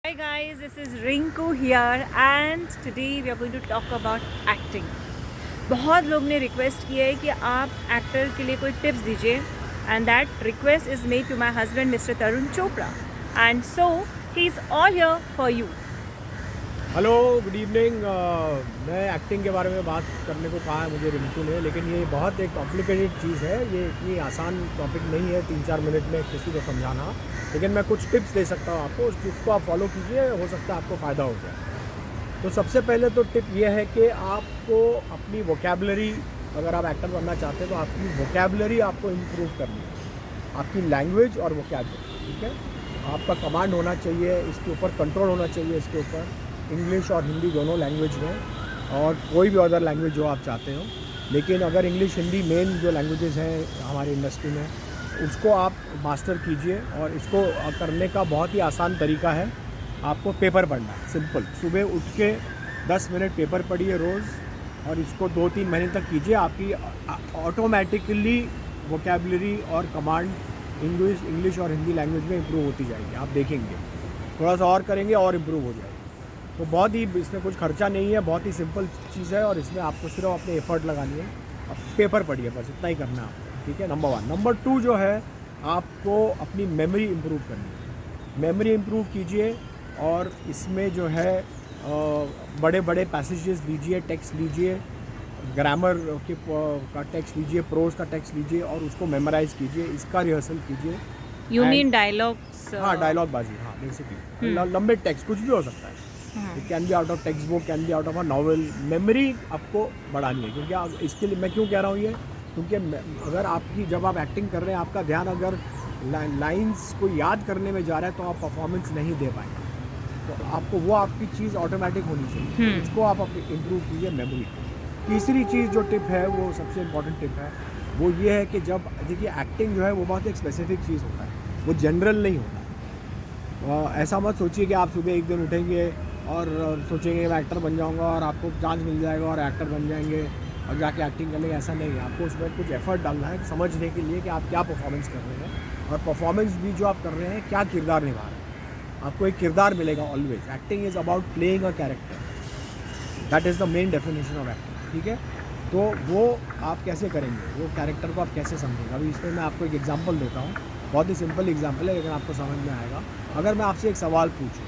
Hi guys, this is Rinku here and today we are going to talk about acting. बहुत लोग ने request किया है कि आप एक्टर के लिए कोई टिप्स दीजिए and that request is made to my husband mister Tarun Chopra and so he is all here for you. Hello good evening. मैं एक्टिंग के बारे में बात करने को कहा है मुझे रिंकू ने, लेकिन ये बहुत एक कॉम्प्लिकेटेड चीज़ है. ये इतनी आसान टॉपिक नहीं है 3-4 मिनट में किसी को समझाना. लेकिन मैं कुछ टिप्स दे सकता हूँ आपको. उस टिप्स को आप फॉलो कीजिए, हो सकता है आपको फ़ायदा हो जाए. तो सबसे पहले तो टिप ये है कि आपको अपनी वोकेबलरी, अगर आप एक्टर बनना चाहते हैं तो आपकी वोकेबलरी आपको इम्प्रूव करनी है. आपकी लैंग्वेज और वोकेबलरी, ठीक है. आपका कमांड होना चाहिए, इसके ऊपर कंट्रोल होना चाहिए, इसके ऊपर इंग्लिश और हिंदी दोनों लैंग्वेज में, और कोई भी अदर लैंग्वेज जो आप चाहते हो. लेकिन अगर इंग्लिश हिंदी मेन जो लैंग्वेजेस हैं हमारी इंडस्ट्री में, उसको आप मास्टर कीजिए. और इसको करने का बहुत ही आसान तरीका है. आपको पेपर पढ़ना है, सिंपल. सुबह उठ के 10 मिनट पेपर पढ़िए रोज़, और इसको 2-3 महीने तक कीजिए. आपकी ऑटोमेटिकली वोकेबलरी और कमांड इंग्लिश और हिंदी लैंग्वेज में इम्प्रूव होती जाएगी. आप देखेंगे थोड़ा सा और करेंगे और इम्प्रूव हो जाएगी. तो बहुत ही, इसमें कुछ खर्चा नहीं है, बहुत ही सिंपल चीज़ है. और इसमें आपको सिर्फ अपने एफर्ट लगानी है. अब पेपर पढ़िए, बस इतना ही करना है आपको, ठीक है. नंबर 1. नंबर 2 जो है, आपको अपनी मेमोरी इम्प्रूव करनी है. मेमोरी इम्प्रूव कीजिए, और इसमें जो है बड़े बड़े पैसेजेस लीजिए, टेक्स्ट लीजिए, ग्रामर के का टेक्स्ट लीजिए, प्रोज का टेक्स्ट लीजिए, और उसको मेमोराइज़ कीजिए. इसका रिहर्सल कीजिए. You mean dialogues? हाँ, डायलॉग बाजी, हाँ, बेसिकली लंबे टेक्स्ट, कुछ भी हो सकता है. It can be out of text book, can be out of a novel. Memory आपको बढ़ानी है, क्योंकि इसके लिए मैं क्यों कह रहा हूँ ये, क्योंकि अगर आपकी, जब आप एक्टिंग कर रहे हैं, आपका ध्यान अगर लाइंस को याद करने में जा रहा है, तो आप परफॉर्मेंस नहीं दे पाएंगे. तो आपको वो आपकी चीज़ ऑटोमेटिक होनी चाहिए. उसको आप अपनी इम्प्रूव कीजिए, मेमोरी. तीसरी चीज़ जो टिप है, वो सबसे इम्पॉर्टेंट टिप है, वो ये है कि जब देखिए एक्टिंग जो है वो बहुत एक स्पेसिफिक चीज़ होता है, वो जनरल नहीं होता. ऐसा मत सोचिए कि आप सुबह एक दिन उठेंगे और सोचेंगे मैं एक्टर बन जाऊंगा और आपको चांस मिल जाएगा और एक्टर बन जाएंगे और जाके एक्टिंग करने. ऐसा नहीं है. आपको उसमें कुछ एफर्ट डालना है समझने के लिए कि आप क्या परफॉर्मेंस कर रहे हैं, और परफॉर्मेंस भी जो आप कर रहे हैं, क्या किरदार निभा रहे हैं. आपको एक किरदार मिलेगा always. Acting is about playing a character. That is the main definition of acting, ठीक है. तो वो आप कैसे करेंगे, वो कैरेक्टर को आप कैसे समझेंगे. अभी इसमें मैं आपको एक एग्जांपल देता हूँ. बहुत ही सिंपल एग्जांपल है, लेकिन आपको समझ में आएगा. अगर मैं आपसे एक सवाल पूछूँ,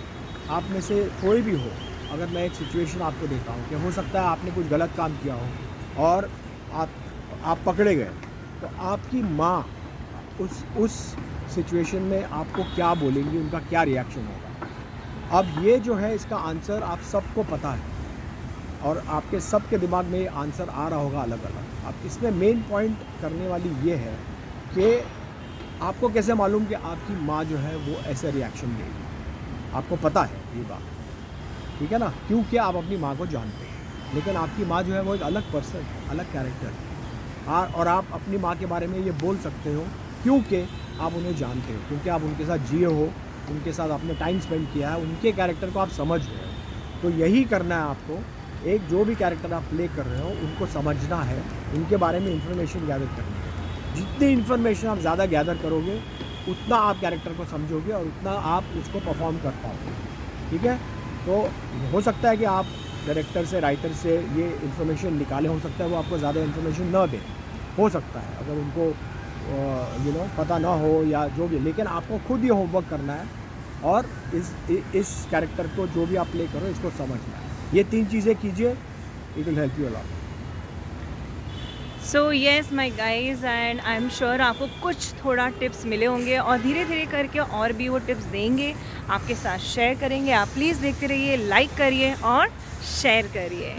आप में से कोई भी हो, अगर मैं एक सिचुएशन आपको देता हूँ कि हो सकता है आपने कुछ गलत काम किया हो और आप पकड़े गए, तो आपकी माँ उस सिचुएशन में आपको क्या बोलेंगी, उनका क्या रिएक्शन होगा. अब ये जो है, इसका आंसर आप सबको पता है, और आपके सबके दिमाग में ये आंसर आ रहा होगा अलग अलग. अब इसमें मेन पॉइंट करने वाली ये है कि आपको कैसे मालूम कि आपकी माँ जो है वो ऐसे रिएक्शन देगी. आपको पता है ये बात, ठीक है ना, क्योंकि आप अपनी माँ को जानते हैं. लेकिन आपकी माँ जो है वो एक अलग पर्सन है, अलग कैरेक्टर है. और आप अपनी माँ के बारे में ये बोल सकते हो क्योंकि आप उन्हें जानते हो, क्योंकि आप उनके साथ जिए हो, उनके साथ आपने टाइम स्पेंड किया है, उनके कैरेक्टर को आप समझ रहे हो. तो यही करना है आपको. एक जो भी कैरेक्टर आप प्ले कर रहे हो, उनको समझना है, उनके बारे में इंफॉर्मेशन गैदर करनी है. जितनी इन्फॉर्मेशन आप ज़्यादा गैदर करोगे, उतना आप कैरेक्टर को समझोगे और उतना आप उसको परफॉर्म कर पाओगे, ठीक है. तो हो सकता है कि आप डायरेक्टर से, राइटर से ये इन्फॉर्मेशन निकालें, हो सकता है वो आपको ज़्यादा इन्फॉर्मेशन ना दें, हो सकता है, अगर उनको पता ना हो या जो भी. लेकिन आपको खुद ही होमवर्क करना है, और इस कैरेक्टर को जो भी आप प्ले करो, इसको समझना है. ये 3 चीज़ें कीजिए, it will help you a lot. So yes my guys, and I am sure आपको कुछ थोड़ा टिप्स मिले होंगे, और धीरे धीरे करके और भी वो टिप्स देंगे, आपके साथ शेयर करेंगे. आप प्लीज़ देखते रहिए, लाइक करिए और शेयर करिए.